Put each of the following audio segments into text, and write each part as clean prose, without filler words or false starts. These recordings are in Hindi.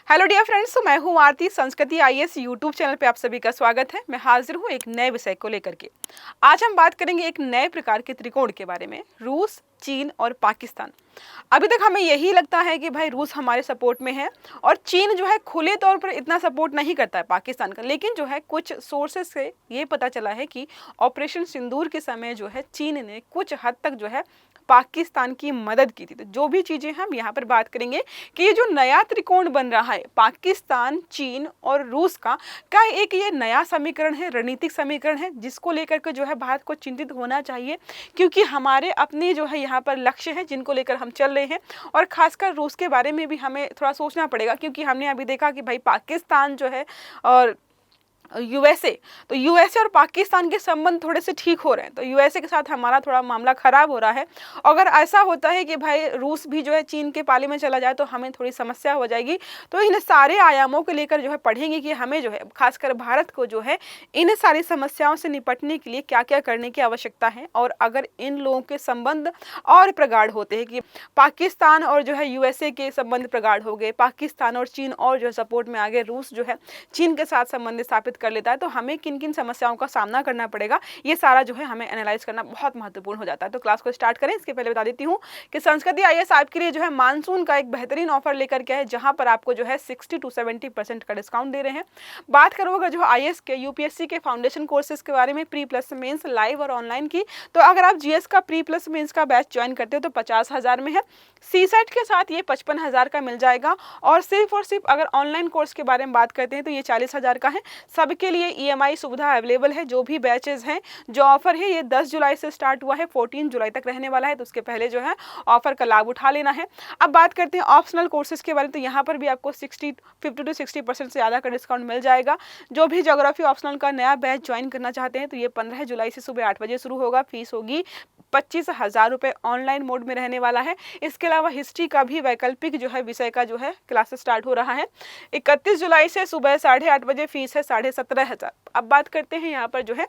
हेलो डियर फ्रेंड्स, तो मैं हूं आरती। संस्कृति आईएएस यूट्यूब चैनल पे आप सभी का स्वागत है। मैं हाजिर हूं एक नए विषय को लेकर के। आज हम बात करेंगे एक नए प्रकार के त्रिकोण के बारे में, रूस, चीन और पाकिस्तान। अभी तक हमें यही लगता है कि भाई रूस हमारे सपोर्ट में है और चीन जो है खुले तौर पर इतना सपोर्ट नहीं करता है पाकिस्तान का। लेकिन जो है कुछ सोर्सेस से ये पता चला है कि ऑपरेशन सिंदूर के समय जो है चीन ने कुछ हद तक जो है पाकिस्तान की मदद की थी। तो जो भी चीजें हम यहाँ पर बात करेंगे कि ये जो नया त्रिकोण बन रहा है पाकिस्तान, चीन और रूस का, क्या एक ये नया समीकरण है, रणनीतिक समीकरण है जिसको लेकर के जो है भारत को चिंतित होना चाहिए, क्योंकि हमारे अपने जो है यहाँ पर लक्ष्य हैं जिनको लेकर हम चल रहे हैं। और खासकर रूस के बारे में भी हमें थोड़ा सोचना पड़ेगा, क्योंकि हमने अभी देखा कि भाई पाकिस्तान जो है और यूएसए, तो यूएसए और पाकिस्तान के संबंध थोड़े से ठीक हो रहे हैं, तो यूएसए के साथ हमारा थोड़ा मामला खराब हो रहा है। अगर ऐसा होता है कि भाई रूस भी जो है चीन के पाले में चला जाए तो हमें थोड़ी समस्या हो जाएगी। तो इन सारे आयामों को लेकर जो है पढ़ेंगे कि हमें जो है खासकर भारत को जो है इन सारी समस्याओं से निपटने के लिए क्या क्या करने की आवश्यकता है। और अगर इन लोगों के संबंध और प्रगाढ़ होते हैं कि पाकिस्तान और जो है यूएसए के संबंध प्रगाढ़ हो गए, पाकिस्तान और चीन और जो है सपोर्ट में आ गए, रूस जो है चीन के साथ संबंध स्थापित कर लेता है, तो हमें किन किन समस्याओं का सामना करना पड़ेगा, ये सारा जो है हमें एनालाइज करना बहुत महत्वपूर्ण हो जाता है। तो क्लास को स्टार्ट करें इसके पहले बता देती हूँ कि संस्कृति आईएएस आपके लिए जो है मानसून का एक बेहतरीन ऑफर लेकर के है, जहां पर आपको जो है 60 to 70% का डिस्काउंट दे रहे हैं। बात करोगे जो आईएएस के यूपीएससी के फाउंडेशन कोर्सेज के बारे में, प्री प्लस मेंस लाइव और ऑनलाइन की, तो अगर आप जीएस का प्री प्लस मेंस का बैच ज्वाइन करते हो तो 50,000 में है। सीसेट के साथ ये 55,000 का मिल जाएगा। और सिर्फ अगर ऑनलाइन कोर्स के बारे में बात करते हैं तो ये 40,000 का है। सबके लिए ईएमआई सुविधा अवेलेबल है। जो भी बैचेस हैं, जो ऑफर है ये 10 जुलाई से स्टार्ट हुआ है, 14 जुलाई तक रहने वाला है, तो उसके पहले जो है ऑफर का लाभ उठा लेना है। अब बात करते हैं ऑप्शनल कोर्सेज के बारे में, तो यहाँ पर भी आपको 50 to 60% से ज़्यादा का डिस्काउंट मिल जाएगा। जो भी ज्योग्राफी ऑप्शनल का नया बैच ज्वाइन करना चाहते हैं तो ये 15 जुलाई से सुबह 8 बजे शुरू होगा। फीस होगी 25,000 रुपये, ऑनलाइन मोड में रहने वाला है। इसके अलावा हिस्ट्री का भी वैकल्पिक जो है विषय का जो है क्लासेस स्टार्ट हो रहा है 31 जुलाई से सुबह 8:30 बजे। फीस है 17,500। अब बात करते हैं यहाँ पर जो है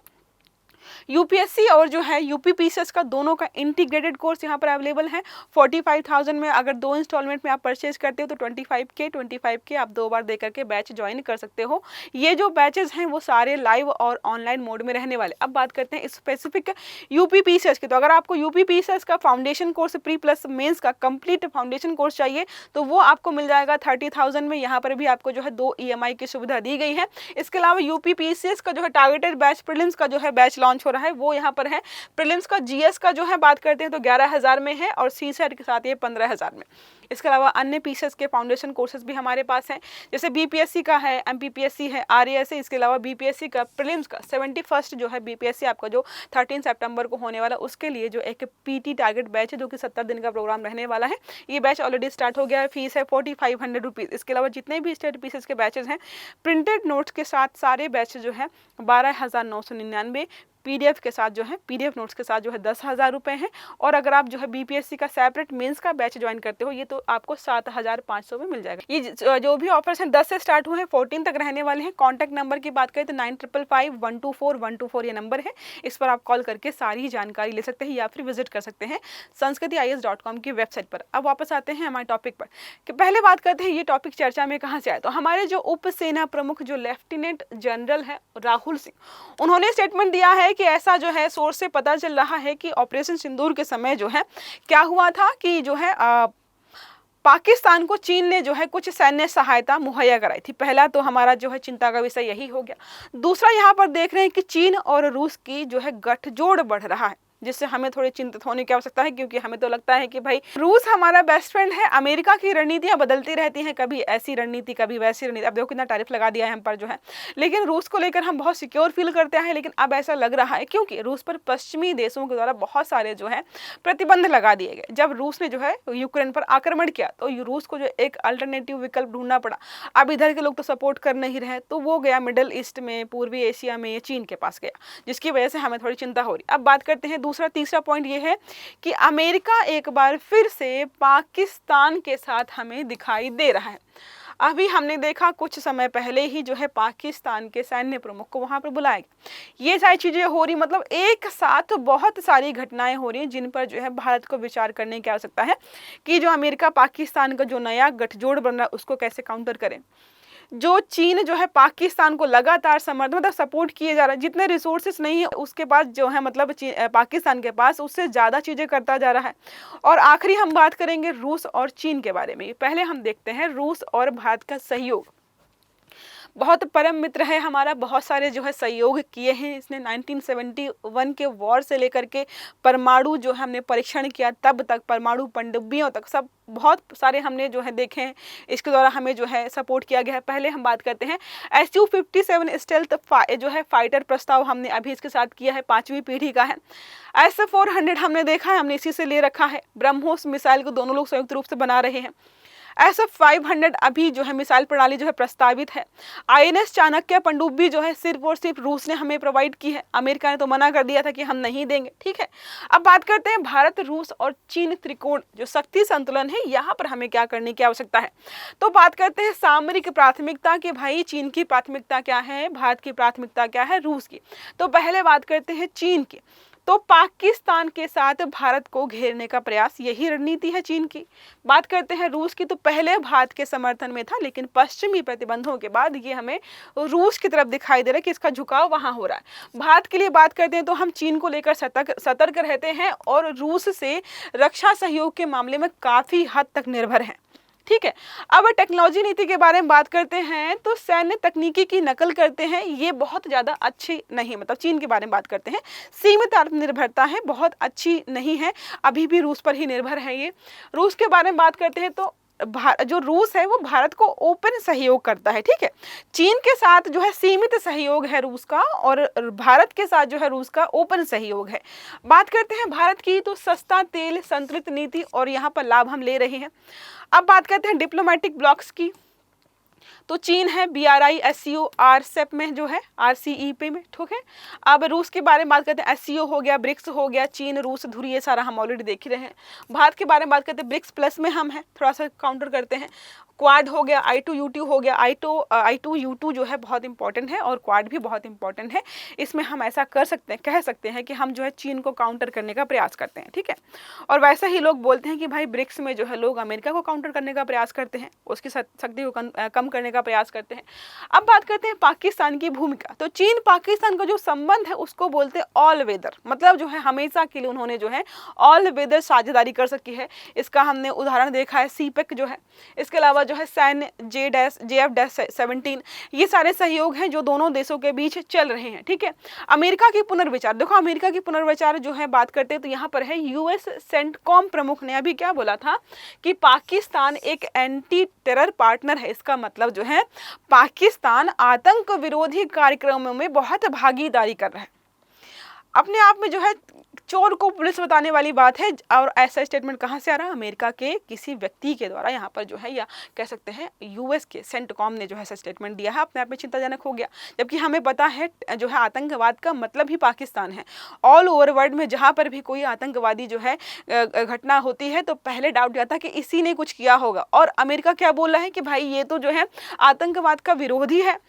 यूपीएससी और जो है यूपीपीसीएस का दोनों का इंटीग्रेटेड कोर्स यहाँ पर अवेलेबल है। 45,000 में अगर 2 इंस्टॉलमेंट में आप परचेज करते हो तो 25K आप 2 बार दे करके बैच ज्वाइन कर सकते हो। ये जो बैचेज हैं वो सारे लाइव और ऑनलाइन मोड में रहने वाले। अब बात करते हैं स्पेसिफिक यूपीपीसीएस की, तो अगर आपको यूपीपीसीएस का foundation course, pre plus mains का कंप्लीट फाउंडेशन कोर्स चाहिए तो वो आपको मिल जाएगा 30,000 में। यहाँ पर भी आपको जो है 2 ईएमआई की सुविधा दी गई है। इसके अलावा यूपीपीसीएस का जो है टारगेटेड बैच, प्रीलिम्स का जो है बैच लॉन्च हो रहा है, वो यहाँ पर है। प्रीलिम्स का जीएस का जो है बात करते हैं तो 11,000 में है और सीसेट के साथ ये 15,000 में। इसके अलावा अन्य पीसीएस के फाउंडेशन कोर्सेज भी हमारे पास हैं, जैसे बीपीएससी का है, एमपीपीएससी है, आरएएस है। इसके अलावा बीपीएससी का प्रीलिम्स का 71st जो है बीपीएससी आपका जो 13 सितंबर को होने वाला, उसके लिए जो एक पीटी टारगेट बैच है जो कि 70 दिन का प्रोग्राम रहने वाला है, ये बैच ऑलरेडी स्टार्ट हो गया है। फीस है 4,500 रुपीज़। इसके अलावा जितने भी स्टेट पीसीएस के बैचेज हैं प्रिंटेड नोट्स के साथ सारे बैच जो है 12,999, पीडीएफ के साथ जो है, पीडीएफ नोट्स के साथ जो है 10,000 रुपये हैं। और अगर आप जो है बीपीएससी का सेपरेट मेंस का बैच ज्वाइन करते हो ये तो आपको 7,500 में मिल जाएगा। ये जो भी ऑफर्स हैं 10 से स्टार्ट हुए हैं, 14 तक रहने वाले हैं। कॉन्टैक्ट नंबर की बात करें तो 9555 124 124 ये नंबर है, इस पर आप कॉल करके सारी जानकारी ले सकते हैं या फिर विजिट कर सकते हैं sanskritis.com की वेबसाइट पर। अब वापस आते हैं हमारे टॉपिक पर कि पहले बात करते हैं ये टॉपिक चर्चा में कहाँ से आया। तो हमारे जो उप सेना प्रमुख जो लेफ्टिनेंट जनरल है राहुल सिंह, उन्होंने स्टेटमेंट दिया है कि ऐसा जो है सोर्स से पता चल रहा है कि ऑपरेशन सिंदूर के समय जो है क्या हुआ था कि जो है पाकिस्तान को चीन ने जो है कुछ सैन्य सहायता मुहैया कराई थी। पहला तो हमारा जो है चिंता का विषय यही हो गया। दूसरा यहाँ पर देख रहे हैं कि चीन और रूस की जो है गठजोड़ बढ़ रहा है, जिससे हमें थोड़ी चिंतित होने की आवश्यकता है, क्योंकि हमें तो लगता है कि भाई रूस हमारा बेस्ट फ्रेंड है। अमेरिका की रणनीतियां बदलती रहती हैं, कभी ऐसी रणनीति कभी वैसी रणनीति। अब देखो कितना टैरिफ लगा दिया है हम पर जो है, लेकिन रूस को लेकर हम बहुत सिक्योर फील करते हैं। लेकिन अब ऐसा लग रहा है क्योंकि रूस पर पश्चिमी देशों के द्वारा बहुत सारे जो है प्रतिबंध लगा दिए गए। जब रूस ने जो है यूक्रेन पर आक्रमण किया तो रूस को जो एक अल्टरनेटिव विकल्प ढूंढना पड़ा। अब इधर के लोग तो सपोर्ट कर नहीं रहे, तो वो गया मिडल ईस्ट में, पूर्वी एशिया में, चीन के पास गया, जिसकी वजह से हमें थोड़ी चिंता हो रही। अब बात करते हैं तीसरा पॉइंट ये है कि अमेरिका एक बार फिर से पाकिस्तान के साथ हमें दिखाई दे रहा है। अभी हमने देखा कुछ समय पहले ही जो है पाकिस्तान के सैन्य प्रमुख को वहां पर बुलाया गया। ये सारी चीजें हो रही, मतलब एक साथ बहुत सारी घटनाएं हो रही हैं जिन पर जो है भारत को विचार करने की आवश्यकता है कि जो अमेरिका पाकिस्तान का जो नया गठजोड़ बन रहा है उसको कैसे काउंटर करें। जो चीन जो है पाकिस्तान को लगातार समर्थन मतलब सपोर्ट किए जा रहा है, जितने रिसोर्सेस नहीं है उसके पास जो है मतलब पाकिस्तान के पास उससे ज़्यादा चीज़ें करता जा रहा है। और आखिरी हम बात करेंगे रूस और चीन के बारे में। पहले हम देखते हैं रूस और भारत का सहयोग। बहुत परम मित्र है हमारा, बहुत सारे जो है सहयोग किए हैं इसने। 1971 के वॉर से लेकर के परमाणु जो है हमने परीक्षण किया तब तक, परमाणु पनडुब्बियों तक, सब बहुत सारे हमने जो है देखे हैं, इसके द्वारा हमें जो है सपोर्ट किया गया है। पहले हम बात करते हैं Su-57 स्टेल्थ जो है फाइटर प्रस्ताव हमने अभी इसके साथ किया है, 5वीं पीढ़ी का है। S-400 हमने देखा है, हमने इसी से ले रखा है। ब्रह्मोस मिसाइल को दोनों लोग संयुक्त रूप से बना रहे हैं। SF-500 अभी जो है मिसाइल प्रणाली जो है प्रस्तावित है। INS चाणक्य पनडुब्बी जो है सिर्फ और सिर्फ रूस ने हमें प्रोवाइड की है, अमेरिका ने तो मना कर दिया था कि हम नहीं देंगे, ठीक है। अब बात करते हैं भारत, रूस और चीन त्रिकोण जो शक्ति संतुलन है, यहाँ पर हमें क्या करने की आवश्यकता है। तो बात करते हैं सामरिक प्राथमिकता के, भाई चीन की प्राथमिकता क्या है, भारत की प्राथमिकता क्या है, रूस की। तो पहले बात करते हैं चीन की। तो पाकिस्तान के साथ भारत को घेरने का प्रयास, यही रणनीति है चीन की। बात करते हैं रूस की। तो पहले भारत के समर्थन में था, लेकिन पश्चिमी प्रतिबंधों के बाद ये हमें रूस की तरफ दिखाई दे रहा है कि इसका झुकाव वहां हो रहा है। भारत के लिए बात करते हैं तो हम चीन को लेकर सतर्क रहते हैं और रूस से रक्षा सहयोग के मामले में काफी हद तक निर्भर हैं, ठीक है। अब टेक्नोलॉजी नीति के बारे में बात करते हैं तो सैन्य तकनीकी की नकल करते हैं, ये बहुत ज़्यादा अच्छी नहीं, मतलब चीन के बारे में बात करते हैं, सीमित आत्मनिर्भरता है, बहुत अच्छी नहीं है, अभी भी रूस पर ही निर्भर है ये। रूस के बारे में बात करते हैं तो जो रूस है वो भारत को ओपन सहयोग करता है, ठीक है। चीन के साथ जो है सीमित सहयोग है रूस का, और भारत के साथ जो है रूस का ओपन सहयोग है। बात करते हैं भारत की, तो सस्ता तेल संतुलित नीति, और यहाँ पर लाभ हम ले रहे हैं। अब बात करते हैं डिप्लोमेटिक ब्लॉक्स की। तो चीन है BRI SCO RCEP में जो है, RCEP में, ठीक है। अब रूस के बारे में बात करते हैं, SCO हो गया, ब्रिक्स हो गया, चीन रूस धुरी, ये सारा हम ऑलरेडी देख ही रहे हैं। भारत के बारे में बात करते हैं, ब्रिक्स प्लस में हम हैं, थोड़ा सा काउंटर करते हैं। क्वाड हो गया, I2U2 हो गया, I2U2 जो है बहुत इंपॉर्टेंट है, और क्वाड भी बहुत इंपॉर्टेंट है। इसमें हम ऐसा कर सकते हैं, कह सकते हैं कि हम जो है चीन को काउंटर करने का प्रयास करते हैं, ठीक है। और वैसे ही लोग बोलते हैं कि भाई ब्रिक्स में जो है लोग अमेरिका को काउंटर करने का प्रयास करते हैं, उसकी शक्ति को कम करने का प्रयास करते हैं। अब बात करते हैं पाकिस्तान की भूमिका। तो चीन पाकिस्तान का जो संबंध है उसको बोलते हैं ऑल वेदर, मतलब जो है हमेशा के लिए उन्होंने जो है ऑल वेदर साझेदारी कर सकी है। इसका हमने उदाहरण देखा है CPEC जो है, इसके अलावा जो है सैन्य JF-17, ये सारे सहयोग हैं जो दोनों देशों के बीच चल रहे हैं, ठीक है। अमेरिका की पुनर्विचार, देखो अमेरिका की पुनर्विचार जो है बात करते हैं तो यहाँ पर है US सेंटकॉम प्रमुख ने अभी क्या बोला था कि पाकिस्तान एक एंटी टेरर पार्टनर है। इसका मतलब जो है पाकिस्तान आतंक विरोधी कार्यक्रमों में बहुत भागीदारी कर रहा है। अपने आप में जो है चोर को पुलिस बताने वाली बात है। और ऐसा स्टेटमेंट कहाँ से आ रहा है, अमेरिका के किसी व्यक्ति के द्वारा यहाँ पर जो है, या कह सकते हैं US के सेंटकॉम ने जो है ऐसा स्टेटमेंट दिया है। अपने आप में चिंताजनक हो गया, जबकि हमें पता है जो है आतंकवाद का मतलब ही पाकिस्तान है। ऑल ओवर वर्ल्ड में जहाँ पर भी कोई आतंकवादी जो है घटना होती है तो पहले डाउट आता है कि इसी ने कुछ किया होगा, और अमेरिका क्या बोल रहा है कि भाई ये तो जो है आतंकवाद का विरोधी है।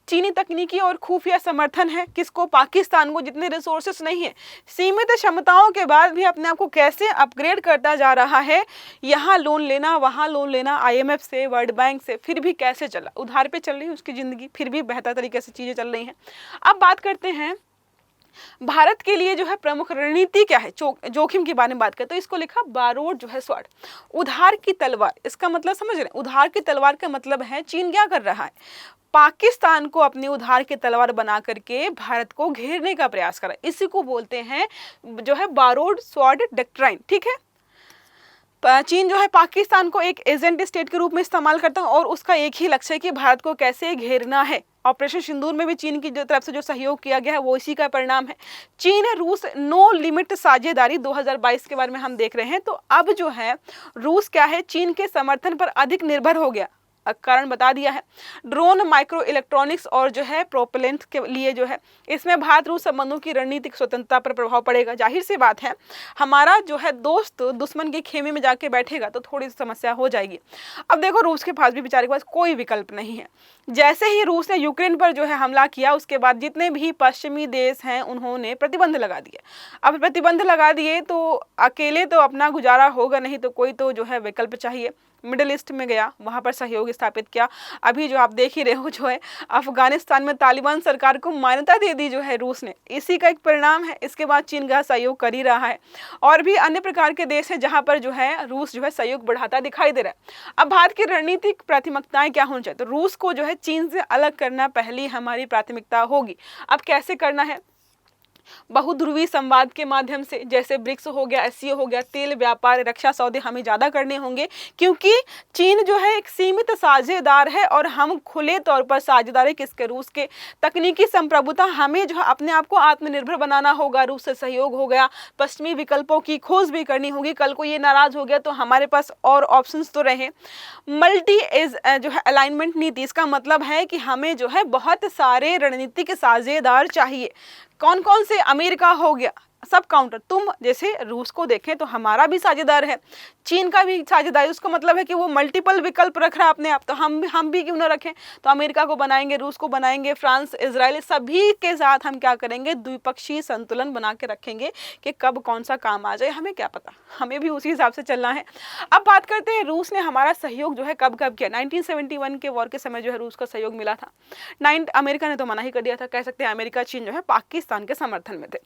चीनी तकनीकी और खुफिया समर्थन है किसको, पाकिस्तान को, जितने रिसोर्सेस नहीं है, सीमित क्षमताओं के बाद भी अपने आप को कैसे अपग्रेड करता जा रहा है। यहाँ लोन लेना, वहाँ लोन लेना, IMF से, वर्ल्ड बैंक से, फिर भी कैसे चला, उधार पे चल रही है उसकी ज़िंदगी, फिर भी बेहतर तरीके से चीज़ें चल रही हैं। अब बात करते हैं भारत के लिए जो है प्रमुख रणनीति क्या है, जोखिम के बारे में बात करें तो इसको लिखा बारूद जो है स्वॉर्ड, उधार की तलवार। इसका मतलब समझ रहे हैं, उधार की तलवार का मतलब है चीन क्या कर रहा है, पाकिस्तान को अपनी उधार की तलवार बना करके भारत को घेरने का प्रयास कर रहा है। इसी को बोलते हैं जो है बारूद स्वॉर्ड डॉक्ट्राइन, ठीक है। चीन जो है पाकिस्तान को एक एजेंट स्टेट के रूप में इस्तेमाल करता है, और उसका एक ही लक्ष्य है कि भारत को कैसे घेरना है। ऑपरेशन सिंदूर में भी चीन की तरफ से जो सहयोग किया गया है वो इसी का परिणाम है। चीन रूस नो लिमिट साझेदारी 2022 के बारे में हम देख रहे हैं। तो अब जो है रूस क्या है, चीन के समर्थन पर अधिक निर्भर हो गया। कारण बता दिया है। ड्रोन, माइक्रो इलेक्ट्रॉनिक्स और जो है प्रोपेलेंट के लिए जो है इसमें भारत रूस संबंधों की रणनीतिक स्वतंत्रता पर प्रभाव पड़ेगा। जाहिर सी बात है, हमारा जो है दोस्त दुश्मन के खेमे में जाके बैठेगा तो थोड़ी समस्या हो जाएगी। अब देखो, रूस के पास भी, बेचारे के पास कोई विकल्प नहीं है। जैसे ही रूस ने यूक्रेन पर जो है हमला किया, उसके बाद जितने भी पश्चिमी देश हैं उन्होंने प्रतिबंध लगा दिए। अब प्रतिबंध लगा दिए तो अकेले तो अपना गुजारा होगा नहीं, तो कोई तो जो है विकल्प चाहिए। मिडिल ईस्ट में गया, वहां पर सहयोग स्थापित किया। अभी जो आप देख ही रहे हो, जो है अफगानिस्तान में तालिबान सरकार को मान्यता दे दी जो है रूस ने, इसी का एक परिणाम है। इसके बाद चीन का सहयोग कर ही रहा है, और भी अन्य प्रकार के देश हैं जहां पर जो है रूस जो है सहयोग बढ़ाता दिखाई दे रहा है। अब भारत की रणनीतिक प्राथमिकताएं क्या होनी चाहिए, तो रूस को जो है चीन से अलग करना पहली हमारी प्राथमिकता होगी। अब कैसे करना है, बहुध्रुवी संवाद के माध्यम से, जैसे ब्रिक्स हो गया, एससीओ हो गया, तेल व्यापार, रक्षा सौदे हमें ज़्यादा करने होंगे, क्योंकि चीन जो है एक सीमित साझेदार है और हम खुले तौर पर साझेदार है। किसके? रूस के। तकनीकी संप्रभुता, हमें जो है अपने आप को आत्मनिर्भर बनाना होगा। रूस से सहयोग हो गया, पश्चिमी विकल्पों की खोज भी करनी होगी। कल को ये नाराज हो गया तो हमारे पास और ऑप्शंस तो रहे। मल्टी एज जो है अलाइनमेंट नीति, इसका मतलब है कि हमें जो है बहुत सारे रणनीतिक साझेदार चाहिए। कौन कौन से? अमेरिका हो गया, सब काउंटर। तुम जैसे रूस को देखें तो हमारा भी साझेदार है, चीन का भी साझेदार है। उसका मतलब है कि वो मल्टीपल विकल्प रख रहा है अपने आप, तो हम भी क्यों ना रखें। तो अमेरिका को बनाएंगे, रूस को बनाएंगे, फ्रांस, इजराइल, सभी के साथ हम क्या करेंगे, द्विपक्षीय संतुलन बना के रखेंगे कि कब कौन सा काम आ जाए, हमें क्या पता, हमें भी उसी हिसाब से चलना है। अब बात करते हैं, रूस ने हमारा सहयोग जो है कब कब किया। 1971 के वॉर के समय जो है रूस का सहयोग मिला था। अमेरिका ने तो मना ही कर दिया था। कह सकते हैं अमेरिका, चीन जो है पाकिस्तान के समर्थन में थे।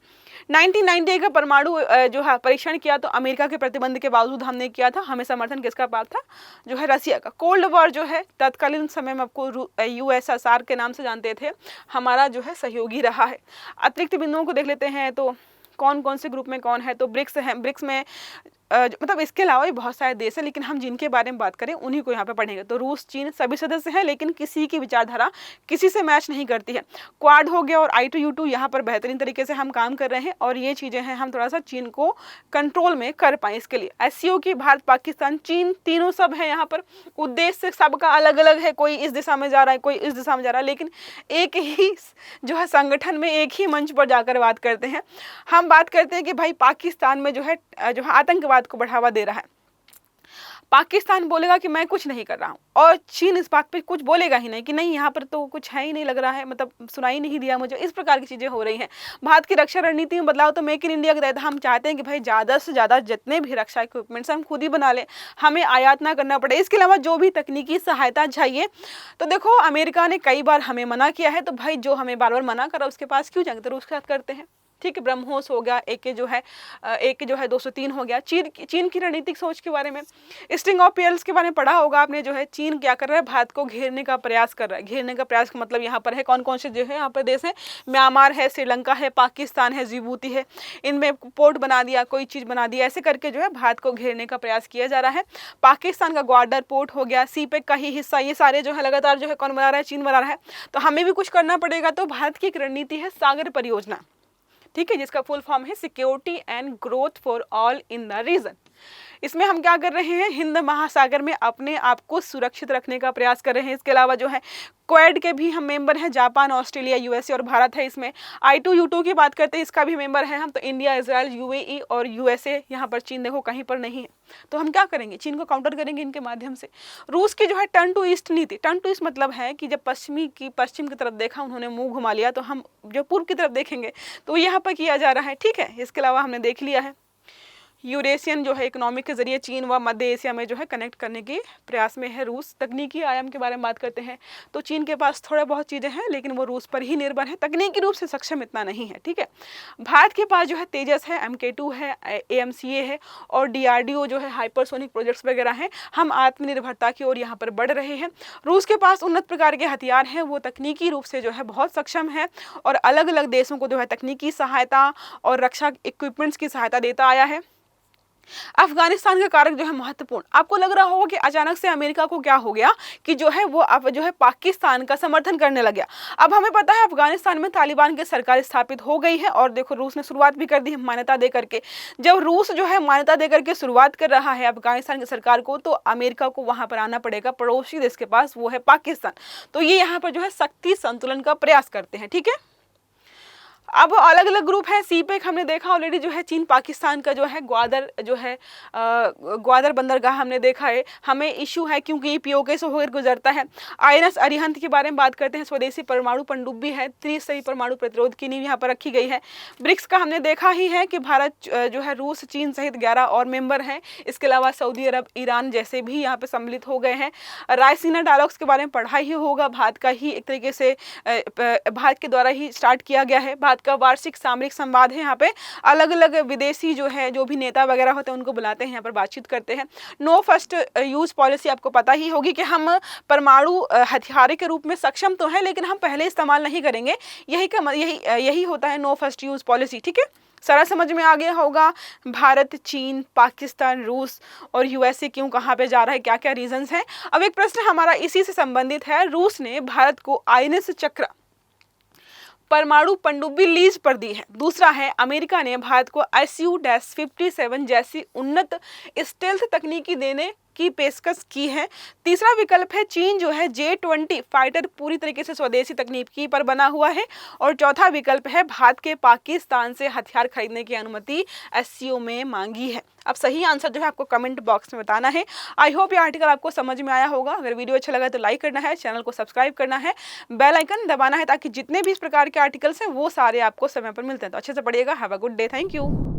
1990 का परमाणु जो है परीक्षण किया तो अमेरिका के प्रतिबंध के बावजूद हमने किया था। हमें समर्थन किसका पास था? जो है रसिया का। कोल्ड वॉर जो है तत्कालीन समय में आपको यूएसएसआर के नाम से जानते थे, हमारा जो है सहयोगी रहा है। अतिरिक्त बिंदुओं को देख लेते हैं, तो कौन कौन से ग्रुप में कौन है, तो ब्रिक्स है। ब्रिक्स में मतलब इसके अलावा भी बहुत सारे देश हैं, लेकिन हम जिनके बारे में बात करें उन्हीं को यहाँ पे पढ़ेंगे। तो रूस, चीन सभी सदस्य हैं, लेकिन किसी की विचारधारा किसी से मैच नहीं करती है। क्वाड हो गया और I2U2, यहाँ पर बेहतरीन तरीके से हम काम कर रहे हैं, और ये चीज़ें हैं हम थोड़ा सा चीन को कंट्रोल में कर पाएँ इसके लिए। एससीओ की भारत, पाकिस्तान, चीन, तीनों सब है यहाँ पर। उद्देश्य सबका अलग अलग है, कोई इस दिशा में जा रहा है, कोई इस दिशा में जा रहा है, लेकिन एक ही जो है संगठन में एक ही मंच पर जाकर बात करते हैं। हम बात करते हैं कि भाई पाकिस्तान में जो है आतंकवाद को बढ़ावा दे रहा है। पाकिस्तान बोलेगा कि मैं कुछ नहीं कर रहा हूँ, और चीन इस बात पे कुछ बोलेगा ही नहीं कि नहीं, यहाँ पर तो कुछ है ही नहीं, लग रहा है, मतलब सुनाई नहीं दिया मुझे। इस प्रकार की चीज़ें हो रही हैं। भारत की रक्षा रणनीति में बदलाव, तो मेक इन इंडिया के तहत हम चाहते हैं कि भाई ज़्यादा से ज़्यादा जितने भी रक्षा इक्विपमेंट्स हम खुद ही बना लें, हमें आयात ना करना पड़े। इसके अलावा जो भी तकनीकी सहायता चाहिए, तो देखो अमेरिका ने कई बार हमें मना किया है, तो भाई जो हमें बार बार मना करा उसके पास क्यों जाएंगे, तो रूस के साथ करते हैं। ठीक है, ब्रह्मोस हो गया, एक जो है 203 हो गया। चीन की रणनीतिक सोच के बारे में, स्ट्रिंग ऑफ पेयर्स के बारे में पढ़ा होगा आपने। जो है चीन क्या कर रहा है, भारत को घेरने का प्रयास कर रहा है। घेरने का प्रयास का मतलब यहाँ पर है कौन कौन से जो है यहाँ पर देश हैं, म्यांमार है, श्रीलंका है, पाकिस्तान है, जिबूती है, इनमें पोर्ट बना दिया, कोई चीज़ बना दिया, ऐसे करके जो है भारत को घेरने का प्रयास किया जा रहा है। पाकिस्तान का ग्वादर पोर्ट हो गया, सीपेक का ही हिस्सा, ये सारे जो है लगातार जो है कौन बना रहा है, चीन बना रहा है। तो हमें भी कुछ करना पड़ेगा। तो भारत की एक रणनीति है सागर परियोजना, ठीक है, जिसका फुल फॉर्म है security and growth for all in the region. इसमें हम क्या कर रहे हैं, हिंद महासागर में अपने आप को सुरक्षित रखने का प्रयास कर रहे हैं। इसके अलावा जो है क्वाड के भी हम मेंबर हैं, जापान, ऑस्ट्रेलिया, यूएसए और भारत है। इसमें I2U2 की बात करते हैं, इसका भी मेंबर है हम। तो इंडिया, इजराइल, यूएई और यूएसए, यहाँ पर चीन देखो कहीं पर नहीं है। तो हम क्या करेंगे, चीन को काउंटर करेंगे इनके माध्यम से। रूस की जो है टर्न टू ईस्ट नीति, टर्न टू ईस्ट मतलब है कि जब पश्चिम की तरफ देखा, उन्होंने मुंह घुमा लिया, तो हम जो पूर्व की तरफ देखेंगे तो यहाँ पर किया जा रहा है। ठीक है, इसके अलावा हमने देख लिया है यूरेशियन जो है इकोनॉमिक के जरिए चीन व मध्य एशिया में जो है कनेक्ट करने के प्रयास में है रूस। तकनीकी आयाम के बारे में बात करते हैं, तो चीन के पास थोड़ा बहुत चीज़ें हैं, लेकिन वो रूस पर ही निर्भर है, तकनीकी रूप से सक्षम इतना नहीं है। ठीक है, भारत के पास जो है तेजस है, MK2 है, AMCA है, और DRDO जो है हाइपरसोनिक प्रोजेक्ट्स वगैरह हैं। हम आत्मनिर्भरता की ओर यहाँ पर बढ़ रहे हैं। रूस के पास उन्नत प्रकार के हथियार हैं, वो तकनीकी रूप से जो है बहुत सक्षम है, और अलग अलग देशों को जो है तकनीकी सहायता और रक्षा इक्विपमेंट्स की सहायता देता आया है। अफगानिस्तान का कारक जो है महत्वपूर्ण। आपको लग रहा होगा कि अचानक से अमेरिका को क्या हो गया कि जो है वो अब जो है पाकिस्तान का समर्थन करने लग गया। अब हमें पता है अफगानिस्तान में तालिबान की सरकार स्थापित हो गई है और देखो रूस ने शुरुआत भी कर दी है मान्यता दे करके। जब रूस जो है मान्यता दे करके शुरुआत कर रहा है अफगानिस्तान की सरकार को, तो अमेरिका को वहां पर आना पड़ेगा। पड़ोसी देश के पास वो है पाकिस्तान, तो ये यहाँ पर जो है शक्ति संतुलन का प्रयास करते हैं। ठीक है, अब अलग अलग ग्रुप है। सीपेक हमने देखा ऑलरेडी जो है चीन पाकिस्तान का जो है ग्वादर जो है ग्वादर बंदरगाह हमने देखा है, हमें इशू है क्योंकि ये पीओके से होकर गुजरता है। आईएनएस अरिहंत के बारे में बात करते हैं, स्वदेशी परमाणु पनडुब्बी है, त्रिस्तरीय परमाणु प्रतिरोध की नींव यहाँ पर रखी गई है। ब्रिक्स का हमने देखा ही है कि भारत जो है रूस चीन सहित 11 और मेंबर हैं। इसके अलावा सऊदी अरब ईरान जैसे भी यहाँ पे सम्मिलित हो गए हैं। रायसीना डायलॉग्स के बारे में पढ़ा ही होगा, भारत का ही एक तरीके से भारत के द्वारा ही स्टार्ट किया गया है। भारत का वार्षिक सामरिक संवाद है। यहाँ पे अलग अलग विदेशी जो है जो भी नेता वगैरह होते हैं उनको बुलाते हैं, यहाँ पर बातचीत करते हैं। नो फर्स्ट यूज पॉलिसी आपको पता ही होगी कि हम परमाणु हथियार के रूप में सक्षम तो हैं, लेकिन हम पहले इस्तेमाल नहीं करेंगे। यही होता है नो फर्स्ट यूज पॉलिसी। ठीक है, सारा समझ में आ गया होगा। भारत, चीन, पाकिस्तान, रूस और यूएसए क्यों कहाँ पे जा रहा है, क्या क्या रीजंस हैं। अब एक प्रश्न हमारा इसी से संबंधित है। रूस ने भारत को आईएनएस चक्र परमाणु पनडुब्बी लीज पर दी है। दूसरा है अमेरिका ने भारत को SU-57 जैसी उन्नत स्टेल्थ तकनीकी देने की पेशकश की है। तीसरा विकल्प है चीन जो है J-20 फाइटर पूरी तरीके से स्वदेशी तकनीकी पर बना हुआ है। और चौथा विकल्प है भारत के पाकिस्तान से हथियार खरीदने की अनुमति SCO में मांगी है। अब सही आंसर जो है आपको कमेंट बॉक्स में बताना है। आई होप ये आर्टिकल आपको समझ में आया होगा। अगर वीडियो अच्छा लगा तो लाइक करना है, चैनल को सब्सक्राइब करना है, बेल आइकन दबाना है ताकि जितने भी इस प्रकार के आर्टिकल्स हैं वो सारे आपको समय पर मिलते हैं। तो अच्छे से पढ़िएगा। Have a good day. Thank you.